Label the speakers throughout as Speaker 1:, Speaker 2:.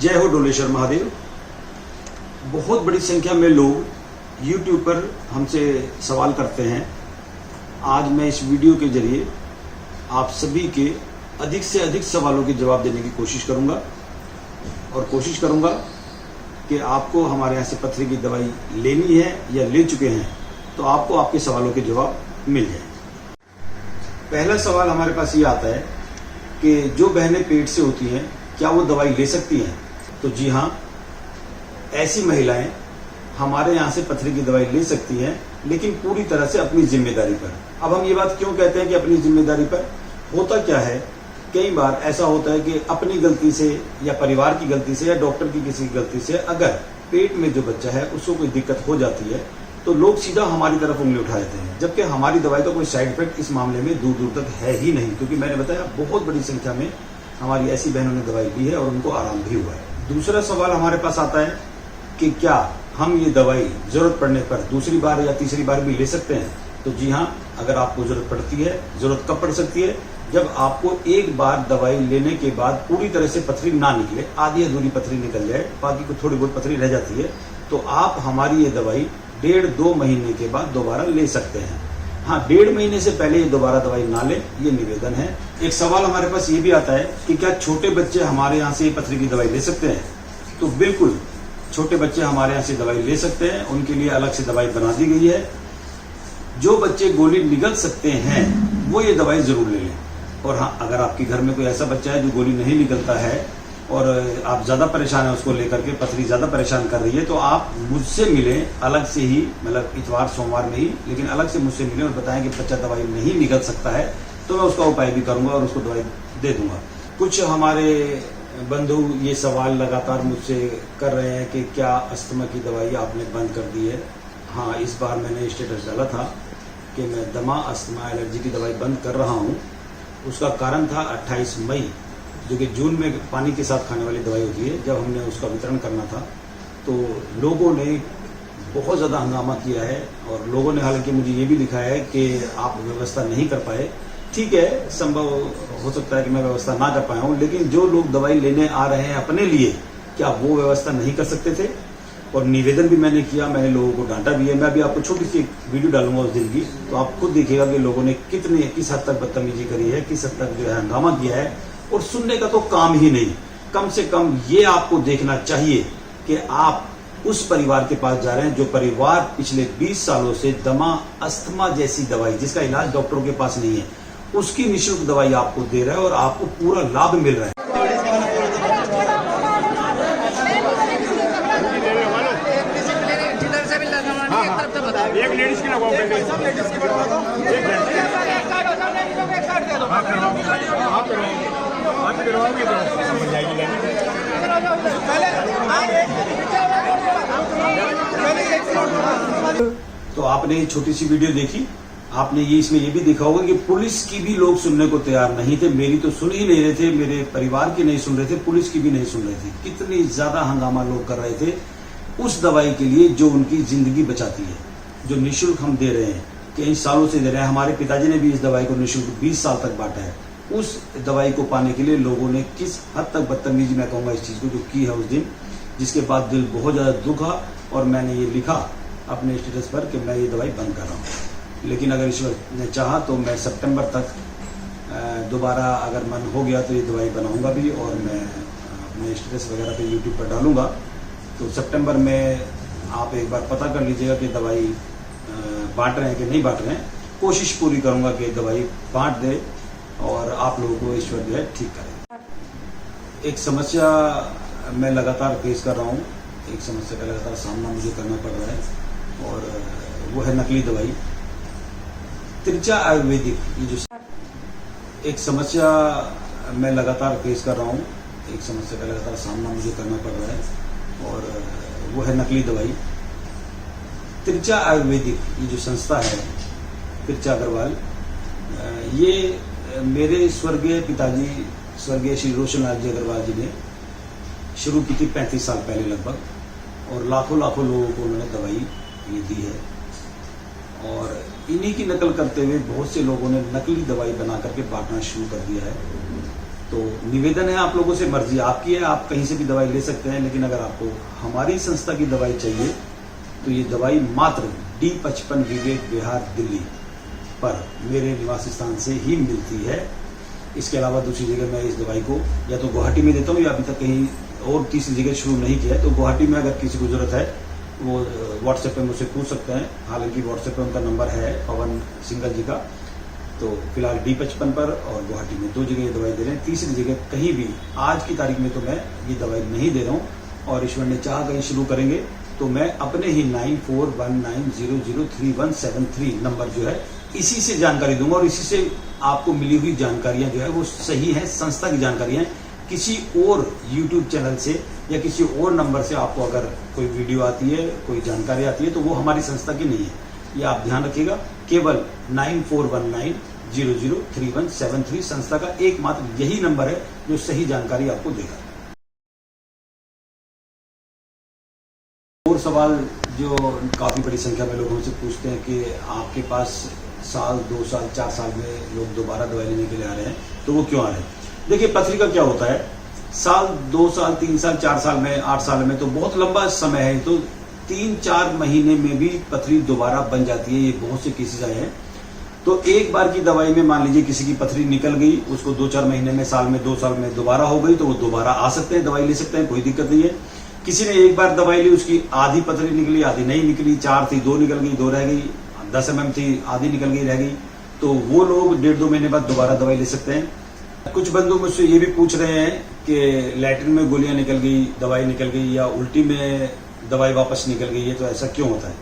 Speaker 1: जय हो डोलेश्वर महादेव। बहुत बड़ी संख्या में लोग YouTube पर हमसे सवाल करते हैं। आज मैं इस वीडियो के जरिए आप सभी के अधिक से अधिक सवालों के जवाब देने की कोशिश करूंगा और कोशिश करूंगा कि आपको हमारे यहाँ से पथरी की दवाई लेनी है या ले चुके हैं तो आपको आपके सवालों के जवाब मिल जाए। पहला सवाल हमारे पास ये आता है कि जो बहनें पेट से होती हैं क्या वो दवाई ले सकती हैं? तो जी हाँ, ऐसी महिलाएं हमारे यहाँ से पथरी की दवाई ले सकती हैं, लेकिन पूरी तरह से अपनी जिम्मेदारी पर। अब हम ये बात क्यों कहते हैं कि अपनी जिम्मेदारी पर? होता क्या है, कई बार ऐसा होता है कि अपनी गलती से या परिवार की गलती से या डॉक्टर की किसी की गलती से अगर पेट में जो बच्चा है उसको कोई दिक्कत हो जाती है तो लोग सीधा हमारी तरफ उंगली उठा देते हैं, जबकि हमारी दवाई का कोई साइड इफेक्ट इस मामले में दूर दूर तक है ही नहीं। क्योंकि मैंने बताया बहुत बड़ी संख्या में हमारी ऐसी बहनों ने दवाई ली है और उनको आराम भी हुआ है। दूसरा सवाल हमारे पास आता है कि क्या हम ये दवाई जरूरत पड़ने पर दूसरी बार या तीसरी बार भी ले सकते हैं? तो जी हाँ, अगर आपको जरूरत पड़ती है। जरूरत कब पड़ सकती है? जब आपको एक बार दवाई लेने के बाद पूरी तरह से पथरी ना निकले, आधी अधूरी पथरी निकल जाए, बाकी को थोड़ी बहुत पथरी रह जाती है, तो आप हमारी ये दवाई 1.5-2 महीने के बाद दोबारा ले सकते हैं। हाँ, 1.5 महीने से पहले ये दोबारा दवाई ना ले, ये निवेदन है। एक सवाल हमारे पास ये भी आता है कि क्या छोटे बच्चे हमारे यहाँ से पथरी की दवाई ले सकते हैं? तो बिल्कुल, छोटे बच्चे हमारे यहाँ से दवाई ले सकते हैं। उनके लिए अलग से दवाई बना दी गई है। जो बच्चे गोली निगल सकते हैं वो ये दवाई जरूर ले लें। और हाँ, अगर आपके घर में कोई ऐसा बच्चा है जो गोली नहीं निकलता है और आप ज्यादा परेशान है उसको लेकर के, पथरी ज्यादा परेशान कर रही है, तो आप मुझसे मिलें अलग से ही, मतलब इतवार सोमवार में ही, लेकिन अलग से मुझसे मिलें और बताएं कि बच्चा दवाई नहीं निकल सकता है, तो मैं उसका उपाय भी करूंगा और उसको दवाई दे दूंगा। कुछ हमारे बंधु ये सवाल लगातार मुझसे कर रहे हैं कि क्या अस्थमा की दवाई आपने बंद कर दी है? हाँ, इस बार मैंने स्टेटस डाला था कि मैं दमा, अस्थमा, एलर्जी की दवाई बंद कर रहा हूँ। उसका कारण था 28 मई, जो कि जून में पानी के साथ खाने वाली दवाई होती है, जब हमने उसका वितरण करना था तो लोगों ने बहुत ज़्यादा हंगामा किया है और लोगों ने हालांकि मुझे ये भी लिखा है कि आप व्यवस्था नहीं कर पाए। ठीक है, संभव हो सकता है कि मैं व्यवस्था ना कर पाया हूँ, लेकिन जो लोग दवाई लेने आ रहे हैं अपने लिए, क्या वो व्यवस्था नहीं कर सकते थे? और निवेदन भी मैंने किया, मैंने लोगों को डांटा भी है। मैं अभी आपको छोटी सी वीडियो डालूंगा उस दिन की, तो आप खुद देखिएगा कि लोगों ने किस हद तक बदतमीजी करी है, किस हद तक जो है हंगामा किया है। और सुनने का तो काम ही नहीं, कम से कम ये आपको देखना चाहिए कि आप उस परिवार के पास जा रहे हैं जो परिवार पिछले 20 सालों से दमा, अस्थमा जैसी दवाई, जिसका इलाज डॉक्टरों के पास नहीं है, उसकी निःशुल्क दवाई आपको दे रहा है और आपको पूरा लाभ मिल रहा है।
Speaker 2: एक लेडीज की लगवाओ,
Speaker 1: तो आपने ये छोटी सी वीडियो देखी, आपने ये इसमें ये भी देखा होगा कि पुलिस की भी लोग सुनने को तैयार नहीं थे। मेरी तो सुन ही नहीं रहे थे, मेरे परिवार की नहीं सुन रहे थे, पुलिस की भी नहीं सुन रहे थे। कितनी ज्यादा हंगामा लोग कर रहे थे उस दवाई के लिए जो उनकी जिंदगी बचाती है, जो निःशुल्क हम दे रहे हैं, कई सालों से दे रहे हैं। हमारे पिताजी ने भी इस दवाई को निःशुल्क 20 साल तक बांटा है। उस दवाई को पाने के लिए लोगों ने किस हद तक बदतमीजी, मैं कहूँगा, इस चीज को जो की है उस दिन, जिसके बाद दिल बहुत ज्यादा दुखा और मैंने ये लिखा अपने स्टेटस पर कि मैं ये दवाई बंद कर रहा हूँ। लेकिन अगर ईश्वर ने चाहा तो मैं सितंबर तक दोबारा अगर मन हो गया तो ये दवाई बनाऊंगा भी और मैं अपने स्टेटस वगैरह पे यूट्यूब पर डालूंगा। तो सितंबर में आप एक बार पता कर लीजिएगा कि दवाई बांट रहे हैं कि नहीं बांट रहे हैं। कोशिश पूरी करूंगा कि दवाई बांट दे और आप लोगों को ईश्वर जो है ठीक करे। एक समस्या मैं लगातार फेस कर रहा हूँ, एक समस्या का लगातार सामना मुझे करना पड़ रहा है और वो है नकली दवाई, त्रिचा आयुर्वेदिक। ये जो एक समस्या मैं लगातार फेस कर रहा हूँ, एक समस्या का लगातार सामना मुझे करना पड़ रहा है और वो है नकली दवाई, त्रिचा आयुर्वेदिक। ये जो संस्था है त्रिचा अग्रवाल, ये मेरे स्वर्गीय पिताजी स्वर्गीय श्री रोशन लाल जी अग्रवाल जी ने शुरू की थी 35 साल पहले लगभग, और लाखों लाखों लोगों को उन्होंने दवाई ये दी है। और इन्हीं की नकल करते हुए बहुत से लोगों ने नकली दवाई बना करके बांटना शुरू कर दिया है। तो निवेदन है आप लोगों से, मर्जी आपकी है, आप कहीं से भी दवाई ले सकते हैं, लेकिन अगर आपको हमारी संस्था की दवाई चाहिए तो ये दवाई मात्र D55 विवेक विहार दिल्ली पर मेरे निवास स्थान से ही मिलती है। इसके अलावा दूसरी जगह मैं इस दवाई को या तो गुवाहाटी में देता हूँ या अभी तक कहीं और तीसरी जगह शुरू नहीं किया है। तो गुवाहाटी में अगर किसी को जरूरत है वो व्हाट्सएप पे मुझसे पूछ सकते हैं। हालांकि व्हाट्सएप पे उनका नंबर है पवन सिंगल जी का। तो फिलहाल D55 पर और गुवाहाटी में 2 जगह ये दवाई दे रहे हैं। तीसरी जगह कहीं भी आज की तारीख में तो मैं ये दवाई नहीं दे रहा हूँ, और ईश्वर ने चाहा कहीं शुरू करेंगे तो मैं अपने ही 9419003173 नंबर जो है इसी से जानकारी दूंगा, और इसी से आपको मिली हुई जानकारियां जो है वो सही है, संस्था की जानकारियां हैं। किसी और YouTube चैनल से या किसी और नंबर से आपको अगर कोई वीडियो आती है, कोई जानकारी आती है तो वो हमारी संस्था की नहीं है, ये आप ध्यान रखिएगा। केवल 9419003173 संस्था का एकमात्र यही नंबर है जो सही जानकारी आपको देगा। और सवाल जो काफी बड़ी संख्या में लोग हमसे पूछते हैं कि आपके पास साल 2 साल 4 साल में लोग दोबारा दवाई लेने के लिए आ रहे हैं, तो वो क्यों आ रहे हैं? देखिए, पथरी का क्या होता है, साल 2 साल 3 साल 4 साल में 8 साल में तो बहुत लंबा समय है, तो 3-4 महीने में भी पथरी दोबारा बन जाती है। ये बहुत से केसेस आए हैं। तो एक बार की दवाई में मान लीजिए किसी की पथरी निकल गई, उसको 2-4 महीने में, साल में, 2 साल में दोबारा हो गई, तो वो दोबारा आ सकते हैं, दवाई ले सकते हैं, कोई दिक्कत नहीं है। किसी ने एक बार दवाई ली, उसकी आधी पथरी निकली, आधी नहीं निकली, 4 थी 2 निकल गई, 2 रह गई, 10 mm थी, आधी निकल गई, रह गई, तो वो लोग 1.5-2 महीने बाद दोबारा दवाई ले सकते हैं। कुछ बंधु मुझसे ये भी पूछ रहे हैं कि लैट्रिन में गोलियां निकल गई, दवाई निकल गई, या उल्टी में दवाई वापस निकल गई है, तो ऐसा क्यों होता है?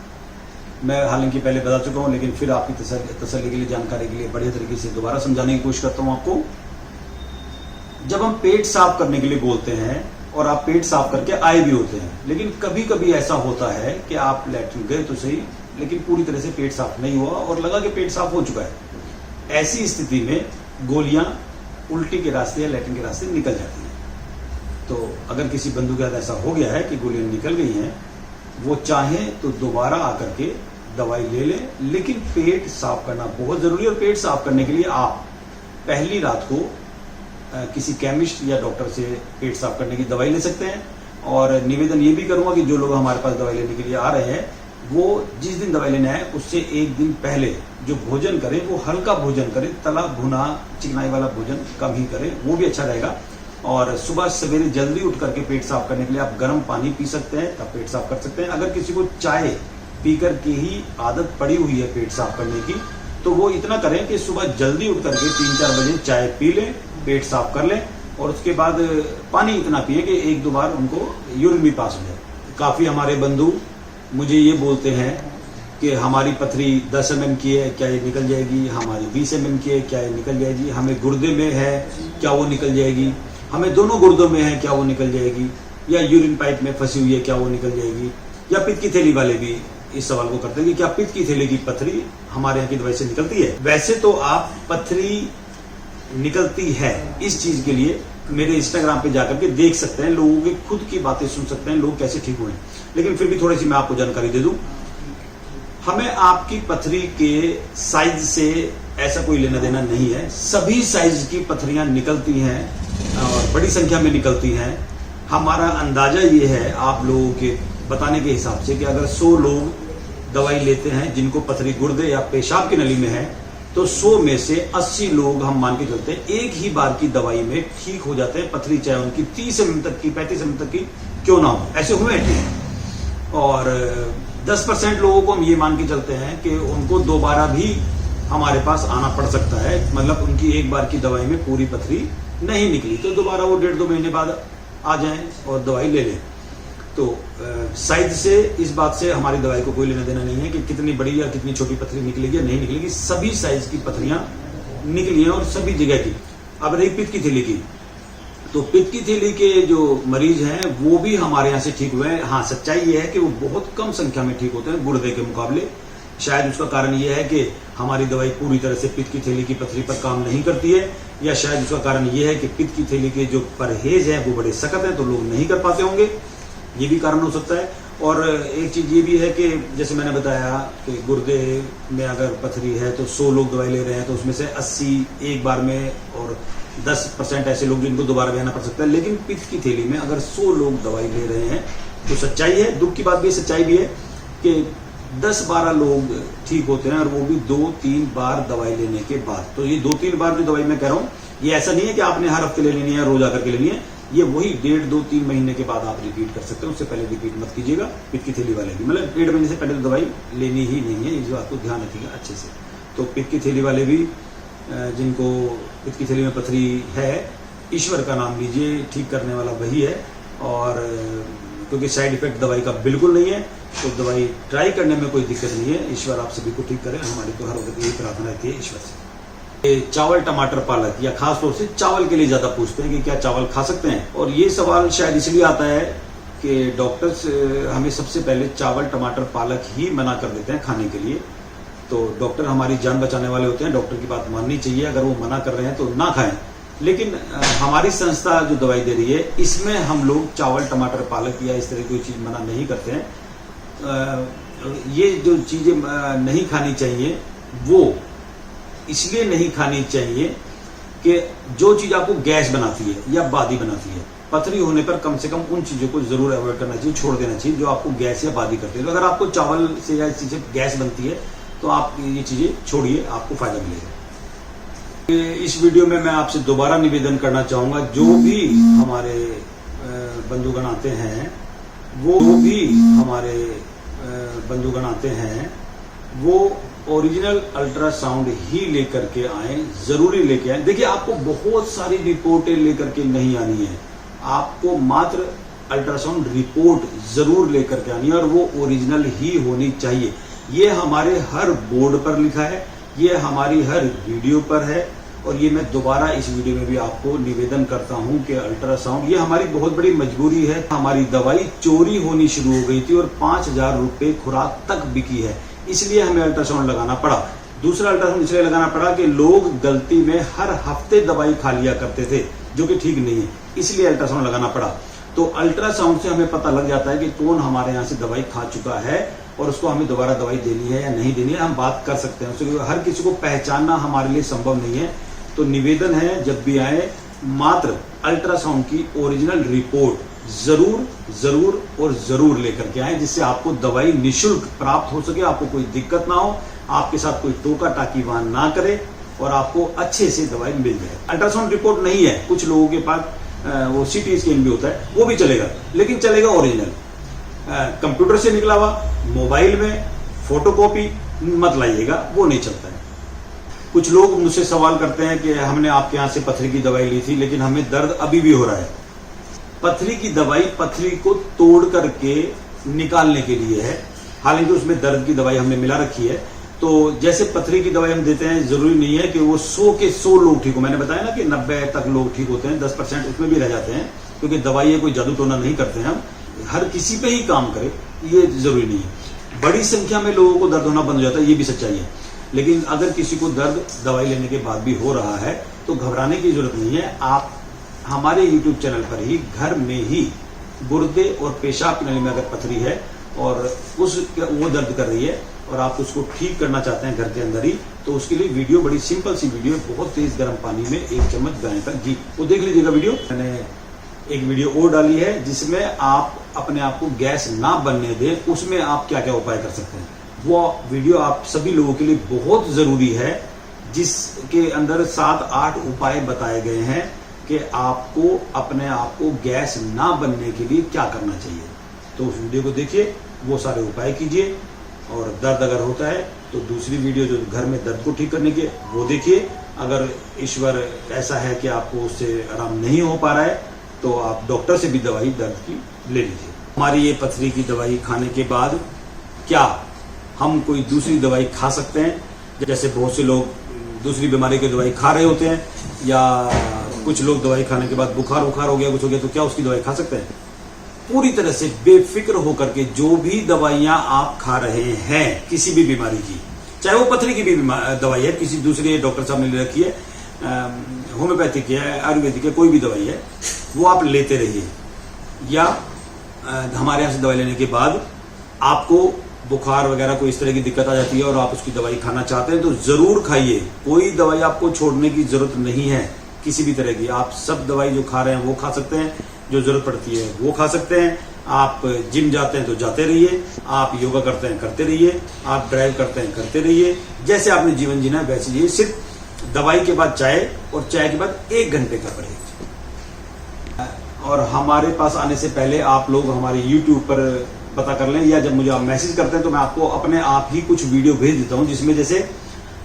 Speaker 1: मैं हालांकि पहले बता चुका हूं, लेकिन फिर आपकी तसल्ली के लिए, जानकारी के लिए बढ़िया तरीके से दोबारा समझाने की कोशिश करता हूं आपको। जब हम पेट साफ करने के लिए बोलते हैं और आप पेट साफ करके आए भी होते हैं, लेकिन कभी कभी ऐसा होता है कि आप लैट्रिन गए तो सही, लेकिन पूरी तरह से पेट साफ नहीं हुआ और लगा कि पेट साफ हो चुका है। ऐसी स्थिति में गोलियां उल्टी के रास्ते या लैट्रिन के रास्ते निकल जाती हैं। तो अगर किसी बंधु के साथ ऐसा हो गया है कि गोलियां निकल गई हैं, वो चाहे तो दोबारा आकर के दवाई ले लें, लेकिन पेट साफ करना बहुत जरूरी है। और पेट साफ करने के लिए आप पहली रात को किसी केमिस्ट या डॉक्टर से पेट साफ करने की दवाई ले सकते हैं। और निवेदन ये भी करूंगा कि जो लोग हमारे पास दवाई लेने के लिए आ रहे हैं, वो जिस दिन दवाई लेने आए उससे एक दिन पहले जो भोजन करें वो हल्का भोजन करें, तला भुना चिकनाई वाला भोजन कम ही करें, वो भी अच्छा रहेगा। और सुबह सवेरे जल्दी उठ करके पेट साफ करने के लिए आप गर्म पानी पी सकते हैं, तब पेट साफ कर सकते हैं। अगर किसी को चाय पी करके ही आदत पड़ी हुई है पेट साफ करने की, तो वो इतना करें कि सुबह जल्दी उठ करके 3-4 बजे चाय पी लें, पेट साफ कर लें, और उसके बाद पानी इतना पिए कि 1-2 बार उनको यूरिन भी पास हो जाए। काफी हमारे बंधु मुझे ये बोलते हैं कि हमारी पथरी 10 mm की है, क्या ये निकल जाएगी? हमारी 20 mm की है, क्या ये निकल जाएगी? हमें गुर्दे में है, क्या वो निकल जाएगी? हमें दोनों गुर्दों में है, क्या वो निकल जाएगी? या यूरिन पाइप में फंसी हुई है, क्या वो निकल जाएगी? या पित्त की थैली वाले भी इस सवाल को करते हैं कि क्या पित्त की थैली की पथरी हमारे यहाँ की दवाई से निकलती है? वैसे तो आप पथरी निकलती है इस चीज के लिए मेरे इंस्टाग्राम पे जाकर के देख सकते हैं, लोगों की खुद की बातें सुन सकते हैं, लोग कैसे ठीक हुए। लेकिन फिर भी थोड़ी सी मैं आपको जानकारी दे दूं, हमें आपकी पथरी के साइज से ऐसा कोई लेना देना नहीं है। सभी साइज की पथरियां निकलती हैं और बड़ी संख्या में निकलती हैं। हमारा अंदाजा ये है आप लोगों के बताने के हिसाब से कि अगर 100 लोग दवाई लेते हैं जिनको पथरी गुर्दे या पेशाब की नली में है, तो 100 में से 80 लोग हम मान के चलते हैं एक ही बार की दवाई में ठीक हो जाते हैं पथरी, चाहे उनकी 30 mm तक की 35 mm तक की क्यों ना हो। ऐसे हुए हैं ठीक। और 10% लोगों को हम ये मान के चलते हैं कि उनको दोबारा भी हमारे पास आना पड़ सकता है, मतलब उनकी एक बार की दवाई में पूरी पथरी नहीं निकली तो दोबारा वो 1.5-2 महीने बाद आ जाएं और दवाई ले लें। तो साइज से, इस बात से हमारी दवाई को कोई लेना देना नहीं है कि कितनी बड़ी या कितनी छोटी पथरी निकलेगी या नहीं निकलेगी। सभी साइज की पथरियां निकली हैं और सभी जगह की। अब रही पित्त की थैली की, तो पित्त की थैली के जो मरीज हैं वो भी हमारे यहाँ से ठीक हुए हैं। हाँ, सच्चाई ये है कि वो बहुत कम संख्या में ठीक होते हैं गुर्दे के मुकाबले। शायद उसका कारण ये है कि हमारी दवाई पूरी तरह से पित्त की थैली की पथरी पर काम नहीं करती है, या शायद उसका कारण ये है कि पित्त की थैली के जो परहेज है वो बड़े सख्त है तो लोग नहीं कर पाते होंगे। ये भी कारण हो सकता है। और एक चीज ये भी है कि जैसे मैंने बताया कि गुर्दे में अगर पथरी है तो 100 लोग दवाई ले रहे हैं तो उसमें से 80 एक बार में और 10% ऐसे लोग जिनको दोबारा भी आना पड़ सकता है। लेकिन पित्त की थैली में अगर 100 लोग दवाई ले रहे हैं तो सच्चाई है, दुख की बात भी, सच्चाई भी है कि 10-12 लोग ठीक होते हैं, और वो भी 2-3 बार दवाई लेने के बाद। तो ये 2-3 बार जो दवाई मैं कह रहा हूँ, ये ऐसा नहीं है कि आपने हर हफ्ते ले लेनी है, रोज आकर के लेनी है। ये वही 1.5-2-3 महीने के बाद आप रिपीट कर सकते हैं, उससे पहले रिपीट मत कीजिएगा। पित्त की थैली वाले की मतलब 1.5 महीने से पहले तो दवाई लेनी ही नहीं है, इस बात को ध्यान रखिएगा अच्छे से। तो पित्त की थैली वाले भी, जिनको पित्त की थैली में पथरी है, ईश्वर का नाम लीजिए, ठीक करने वाला वही है। और क्योंकि साइड इफेक्ट दवाई का बिल्कुल नहीं है, तो दवाई ट्राई करने में कोई दिक्कत नहीं है। ईश्वर आप सभी को ठीक करें, हमारी तो हर वक्त यही प्रार्थना रहती है ईश्वर से। चावल, टमाटर, पालक, या खास तौर से चावल के लिए ज्यादा पूछते हैं कि क्या चावल खा सकते हैं। और ये सवाल शायद इसलिए आता है कि डॉक्टर्स हमें सबसे पहले चावल, टमाटर, पालक ही मना कर देते हैं खाने के लिए। तो डॉक्टर हमारी जान बचाने वाले होते हैं, डॉक्टर की बात माननी चाहिए। अगर वो मना कर रहे हैं तो ना खाएं। लेकिन हमारी संस्था जो दवाई दे रही है, इसमें हम लोग चावल, टमाटर, पालक या इस तरह की कोई चीज मना नहीं करते हैं। ये जो चीजें नहीं खानी चाहिए, वो इसलिए नहीं खानी चाहिए कि जो चीज आपको गैस बनाती है या बादी बनाती है, पथरी होने पर कम से कम उन चीजों को जरूर अवॉइड करना चाहिए, छोड़ देना चाहिए जो आपको गैस या बादी करती है। तो अगर आपको चावल से या इस चीज से गैस बनती है तो आप ये चीजें छोड़िए, आपको फायदा मिलेगा। इस वीडियो में मैं आपसे दोबारा निवेदन करना चाहूंगा, जो भी हमारे बंधुगण आते हैं, वो ओरिजिनल अल्ट्रासाउंड ही लेकर के आए, जरूरी लेके आए। देखिए, आपको बहुत सारी रिपोर्टें लेकर के नहीं आनी है, आपको मात्र अल्ट्रासाउंड रिपोर्ट जरूर लेकर के आनी है, और वो ओरिजिनल ही होनी चाहिए। ये हमारे हर बोर्ड पर लिखा है, ये हमारी हर वीडियो पर है, और ये मैं दोबारा इस वीडियो में भी आपको निवेदन करता हूं कि अल्ट्रासाउंड, ये हमारी बहुत बड़ी मजबूरी है। हमारी दवाई चोरी होनी शुरू हो गई थी और 5,000 रुपए खुराक तक बिकी है, इसलिए हमें अल्ट्रासाउंड लगाना पड़ा। दूसरा अल्ट्रासाउंड इसलिए लगाना पड़ा कि लोग गलती में हर हफ्ते दवाई खा लिया करते थे, जो कि ठीक नहीं है, इसलिए अल्ट्रासाउंड लगाना पड़ा। तो अल्ट्रासाउंड से हमें पता लग जाता है कि कौन हमारे यहाँ से दवाई खा चुका है और उसको हमें दोबारा दवाई देनी है या नहीं देनी है, हम बात कर सकते हैं उससे। हर किसी को पहचानना हमारे लिए संभव नहीं है। तो निवेदन है, जब भी आए मात्र अल्ट्रासाउंड की ओरिजिनल रिपोर्ट जरूर और जरूर लेकर के आए, जिससे आपको दवाई निशुल्क प्राप्त हो सके, आपको कोई दिक्कत ना हो, आपके साथ कोई टोका टाकी वहां ना करे, और आपको अच्छे से दवाई मिल जाए। अल्ट्रासाउंड रिपोर्ट नहीं है, कुछ लोगों के पास वो सीटी स्कैन भी होता है, वो भी चलेगा, लेकिन चलेगा ओरिजिनल। कंप्यूटर से निकला हुआ, मोबाइल में फोटोकॉपी मत लाइएगा, वो नहीं चलता है। कुछ लोग मुझसे सवाल करते हैं कि हमने आपके यहाँ से पथरी की दवाई ली थी, लेकिन हमें दर्द अभी भी हो रहा है। पथरी की दवाई पथरी को तोड़ करके निकालने के लिए है, हालांकि उसमें दर्द की दवाई हमने मिला रखी है। तो जैसे पथरी की दवाई हम देते हैं, जरूरी नहीं है कि वो 100 के 100 लोग ठीक हो। मैंने बताया ना कि 90 तक लोग ठीक होते हैं, 10% उसमें भी रह जाते हैं, क्योंकि दवाई है, कोई जादू टोना नहीं करते हैं हम, हर किसी पे ही काम करे, ये जरूरी नहीं है। बड़ी संख्या में लोगों को दर्द होना बंद हो जाता है, ये भी सच्चाई है। लेकिन अगर किसी को दर्द दवाई लेने के बाद भी हो रहा है तो घबराने की जरूरत नहीं है। आप हमारे YouTube चैनल पर ही घर में ही गुर्दे और पेशाब की नली में अगर पथरी है और वो दर्द कर रही है और आप उसको ठीक करना चाहते हैं घर के अंदर ही, तो उसके लिए वीडियो बड़ी सिंपल सी वीडियो है। बहुत तेज गर्म पानी में 1 चम्मच गाय का घी, वो देख लीजिएगा वीडियो। मैंने एक वीडियो और डाली है जिसमें आप अपने आप को गैस ना बनने दें, उसमें आप क्या क्या उपाय कर सकते हैं। वो वीडियो आप सभी लोगों के लिए बहुत जरूरी है, जिसके अंदर 7-8 उपाय बताए गए हैं कि आपको अपने आप को गैस ना बनने के लिए क्या करना चाहिए। तो उस वीडियो को देखिए, वो सारे उपाय कीजिए। और दर्द अगर होता है तो दूसरी वीडियो जो घर में दर्द को ठीक करने की, वो देखिए। अगर ईश्वर ऐसा है कि आपको उससे आराम नहीं हो पा रहा है तो आप डॉक्टर से भी दवाई दर्द की ले लीजिए। हमारी ये पथरी की दवाई खाने के बाद क्या हम कोई दूसरी दवाई खा सकते हैं? जैसे बहुत से लोग दूसरी बीमारी की दवाई खा रहे होते हैं, या कुछ लोग दवाई खाने के बाद बुखार हो गया, कुछ हो गया, तो क्या उसकी दवाई खा सकते हैं? पूरी तरह से बेफिक्र होकर के जो भी दवाइयां आप खा रहे हैं किसी भी बीमारी की, चाहे वो पथरी की भी दवाई है, किसी दूसरे डॉक्टर साहब ने ले रखी है, होम्योपैथिक है, आयुर्वेदिक है, कोई भी दवाई है, वो आप लेते रहिए। या हमारे यहाँ से दवाई लेने के बाद आपको बुखार वगैरह कोई इस तरह की दिक्कत आ जाती है और आप उसकी दवाई खाना चाहते हैं तो जरूर खाइए। कोई दवाई आपको छोड़ने की जरूरत नहीं है किसी भी तरह की। आप सब दवाई जो खा रहे हैं वो खा सकते हैं, जो जरूरत पड़ती है वो खा सकते हैं। आप जिम जाते हैं तो जाते रहिए, आप योगा करते हैं करते रहिए, आप ड्राइव करते हैं करते रहिए, जैसे आपने जीवन जीना है वैसे जिए। सिर्फ दवाई के बाद चाय और चाय के बाद 1 घंटे का परहेज। और हमारे पास आने से पहले आप लोग हमारे YouTube पर पता कर लें, या जब मुझे आप मैसेज करते हैं तो मैं आपको अपने आप ही कुछ वीडियो भेज देता हूं जिसमें जैसे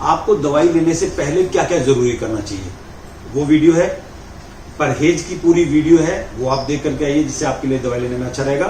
Speaker 1: आपको दवाई लेने से पहले क्या क्या जरूरी करना चाहिए वो वीडियो है। परहेज की पूरी वीडियो है, वो आप देख करके आइए जिससे आपके लिए दवाई लेने में अच्छा रहेगा।